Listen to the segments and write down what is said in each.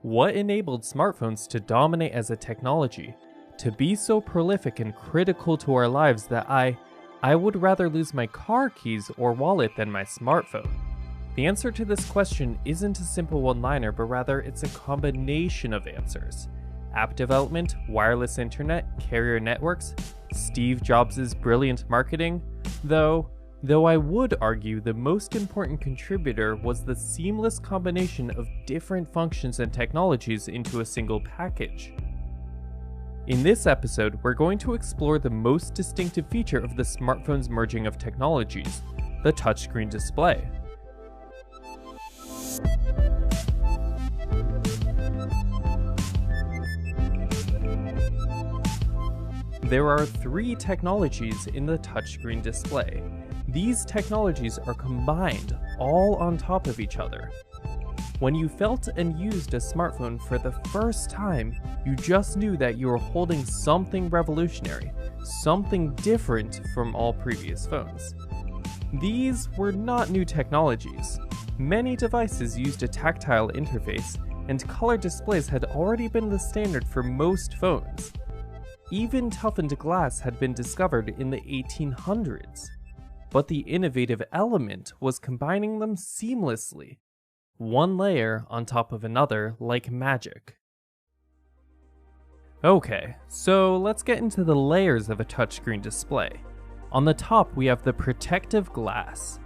What enabled smartphones to dominate as a technology, to be so prolific and critical to our lives that I would rather lose my car keys or wallet than my smartphone? The answer to this question isn't a simple one-liner, but rather it's a combination of answers. App development, wireless internet, carrier networks, Steve Jobs' brilliant marketing, though I would argue the most important contributor was the seamless combination of different functions and technologies into a single package. In this episode, we're going to explore the most distinctive feature of the smartphone's merging of technologies, the touchscreen display. There are three technologies in the touchscreen display. These technologies are combined all on top of each other. When you felt and used a smartphone for the first time, you just knew that you were holding something revolutionary, something different from all previous phones. These were not new technologies. Many devices used a tactile interface, and color displays had already been the standard for most phones. Even toughened glass had been discovered in the 1800s. But the innovative element was combining them seamlessly, one layer on top of another like magic. Okay, so let's get into the layers of a touchscreen display. On the top we have the protective glass.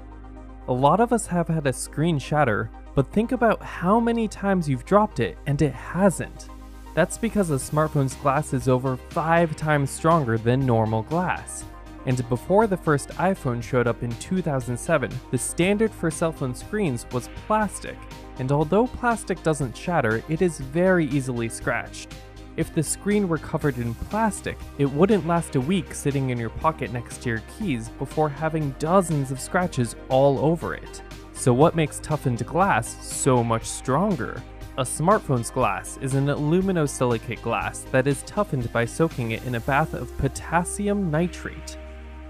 A lot of us have had a screen shatter, but think about how many times you've dropped it and it hasn't. That's because a smartphone's glass is over 5 times stronger than normal glass. And before the first iPhone showed up in 2007, the standard for cell phone screens was plastic, and although plastic doesn't shatter, it is very easily scratched. If the screen were covered in plastic, it wouldn't last a week sitting in your pocket next to your keys before having dozens of scratches all over it. So what makes toughened glass so much stronger? A smartphone's glass is an aluminosilicate glass that is toughened by soaking it in a bath of potassium nitrate.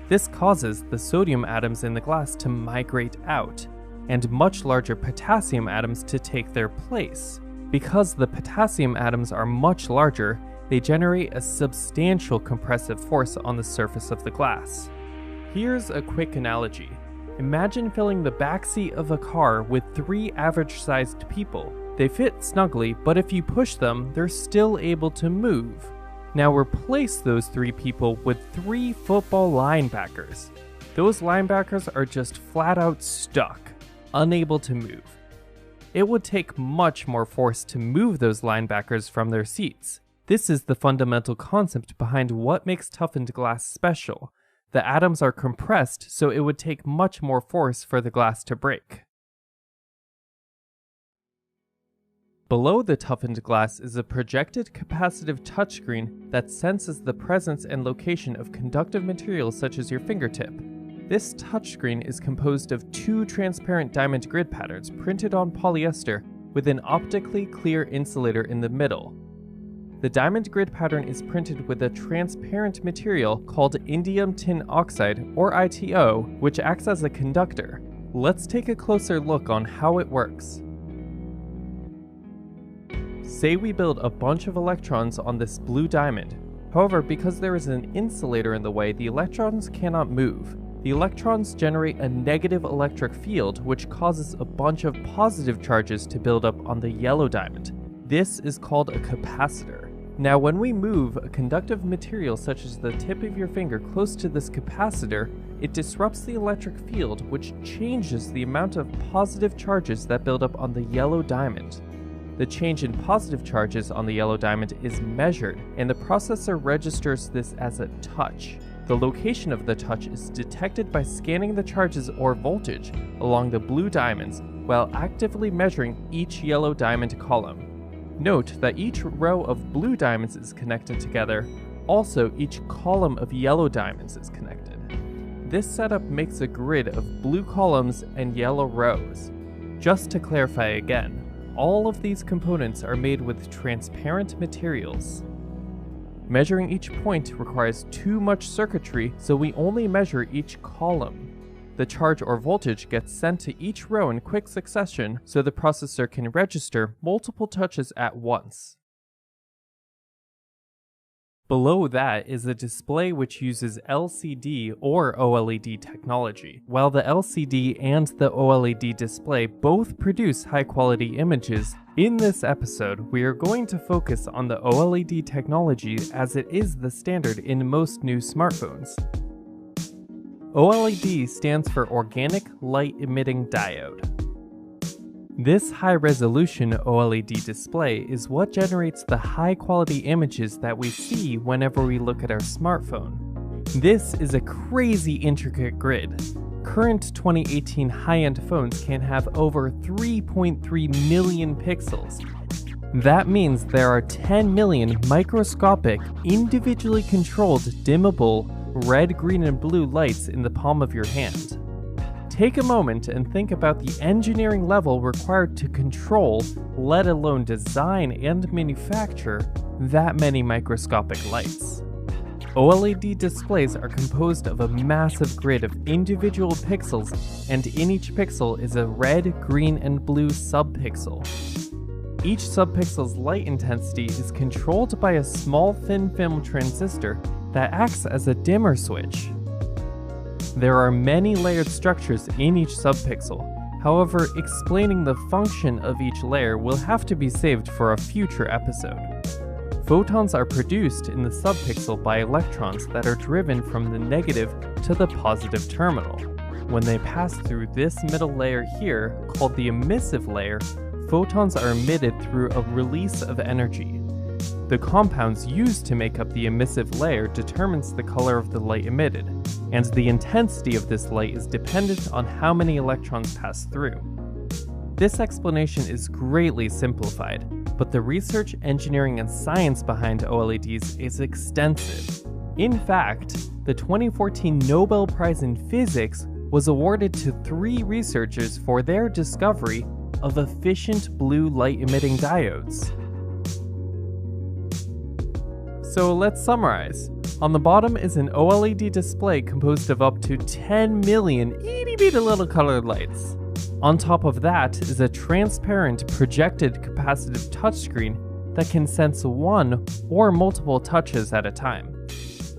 This causes the sodium atoms in the glass to migrate out, and much larger potassium atoms to take their place. Because the potassium atoms are much larger, they generate a substantial compressive force on the surface of the glass. Here's a quick analogy. Imagine filling the backseat of a car with 3 average-sized people. They fit snugly, but if you push them, they're still able to move. Now replace those 3 people with 3 football linebackers. Those linebackers are just flat out stuck, unable to move. It would take much more force to move those linebackers from their seats. This is the fundamental concept behind what makes toughened glass special. The atoms are compressed, so it would take much more force for the glass to break. Below the toughened glass is a projected capacitive touchscreen that senses the presence and location of conductive materials such as your fingertip. This touchscreen is composed of 2 transparent diamond grid patterns printed on polyester with an optically clear insulator in the middle. The diamond grid pattern is printed with a transparent material called indium tin oxide, or ITO, which acts as a conductor. Let's take a closer look on how it works. Say we build a bunch of electrons on this blue diamond. However, because there is an insulator in the way, the electrons cannot move. The electrons generate a negative electric field, which causes a bunch of positive charges to build up on the yellow diamond. This is called a capacitor. Now, when we move a conductive material such as the tip of your finger close to this capacitor, it disrupts the electric field, which changes the amount of positive charges that build up on the yellow diamond. The change in positive charges on the yellow diamond is measured, and the processor registers this as a touch. The location of the touch is detected by scanning the charges or voltage along the blue diamonds while actively measuring each yellow diamond column. Note that each row of blue diamonds is connected together. Also, each column of yellow diamonds is connected. This setup makes a grid of blue columns and yellow rows. Just to clarify again, all of these components are made with transparent materials. Measuring each point requires too much circuitry, so we only measure each column. the charge or voltage gets sent to each row in quick succession so the processor can register multiple touches at once. Below that is a display which uses LCD or OLED technology. While the LCD and the OLED display both produce high-quality images, in this episode we are going to focus on the OLED technology as it is the standard in most new smartphones. OLED stands for Organic Light Emitting Diode. This high-resolution OLED display is what generates the high-quality images that we see whenever we look at our smartphone. This is a crazy intricate grid. Current 2018 high-end phones can have over 3.3 million pixels. That means there are 10 million microscopic, individually controlled, dimmable, red, green, and blue lights in the palm of your hand. Take a moment and think about the engineering level required to control, let alone design and manufacture, that many microscopic lights. OLED displays are composed of a massive grid of individual pixels, and in each pixel is a red, green, and blue subpixel. Each subpixel's light intensity is controlled by a small thin film transistor that acts as a dimmer switch. There are many layered structures in each subpixel. However, explaining the function of each layer will have to be saved for a future episode. Photons are produced in the subpixel by electrons that are driven from the negative to the positive terminal. When they pass through this middle layer here, called the emissive layer, photons are emitted through a release of energy. The compounds used to make up the emissive layer determines the color of the light emitted, and the intensity of this light is dependent on how many electrons pass through. This explanation is greatly simplified, but the research, engineering, and science behind OLEDs is extensive. In fact, the 2014 Nobel Prize in Physics was awarded to 3 researchers for their discovery of efficient blue light-emitting diodes. So let's summarize. On the bottom is an OLED display composed of up to 10 million itty-bitty little colored lights. On top of that is a transparent projected capacitive touchscreen that can sense one or multiple touches at a time.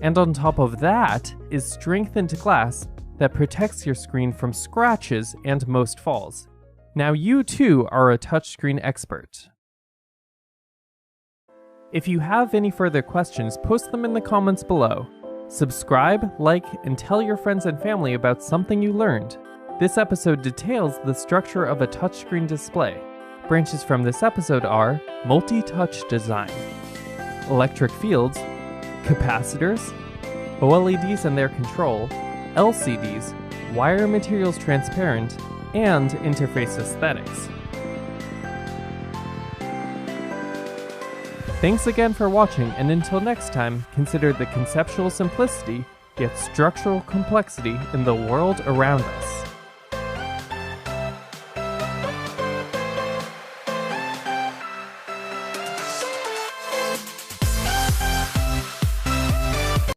And on top of that is strengthened glass that protects your screen from scratches and most falls. Now you too are a touchscreen expert. If you have any further questions, post them in the comments below. Subscribe, like, and tell your friends and family about something you learned. This episode details the structure of a touchscreen display. Branches from this episode are multi-touch design, electric fields, capacitors, OLEDs and their control, LCDs, wire materials transparent, and interface aesthetics. Thanks again for watching, and until next time, consider the conceptual simplicity, yet structural complexity in the world around us.